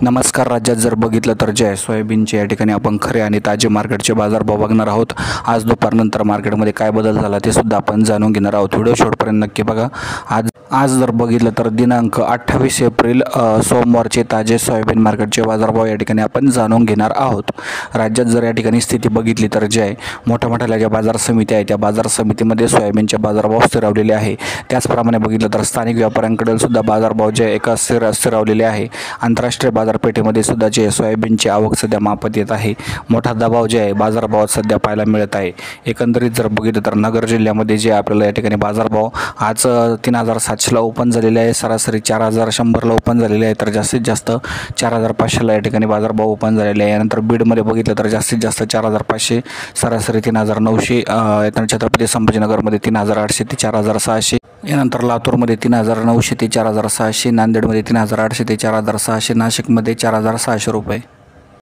नमस्कार. राज्यात जर बघितलं तर जे आहे सोयाबीनचे या ठिकाणी आपण खरे आणि ताजे मार्केटचे बाजारभाव बघणार आहोत. आज दुपारनंतर मार्केटमध्ये काय बदल झाला ते सुद्धा आपण जाणून घेणार आहोत. व्हिडिओ शेवटपर्यंत नक्की बघा. आज जर बघितलं तर दिनांक 28 एप्रिल सोमवारचे ताजे सोयाबीन मार्केटचे बाजारभाव या ठिकाणी आपण जाणून घेणार आहोत. राज्यात जर या ठिकाणी स्थिती बघितली तर जे आहे मोठ्या ज्या बाजार समिती आहे त्या बाजार समितीमध्ये सोयाबीनचे बाजारभाव स्थिरावलेले आहे. त्याचप्रमाणे बघितलं तर स्थानिक व्यापाऱ्यांकडे सुद्धा बाजारभाव जे एका स्थिरावलेले आहे. आंतरराष्ट्रीय बाजारपेठेमध्ये सुद्धा जे सोयाबीनची आवक सध्या मापात येत आहे. मोठा दबाव जे आहे बाजारभावात सध्या पाहायला मिळत आहे. एकंदरीत जर बघितलं तर नगर जिल्ह्यामध्ये जे आपल्याला या ठिकाणी बाजारभाव आज 3700ला ओपन झालेले आहे. सरासरी 4100ला ओपन झालेले आहे. तर जास्तीत जास्त 4500ला या ठिकाणी बाजारभाव ओपन झालेले आहे. यानंतर बीडमध्ये बघितलं तर जास्तीत जास्त 4500, सरासरी 3900, छत्रपती संभाजीनगरमध्ये 3800 ते 4600, यानंतर लातूरमध्ये 3900 ते 4600, नांदेडमध्ये 3800 ते 4600, नाशिकमध्ये 4600 रुपये.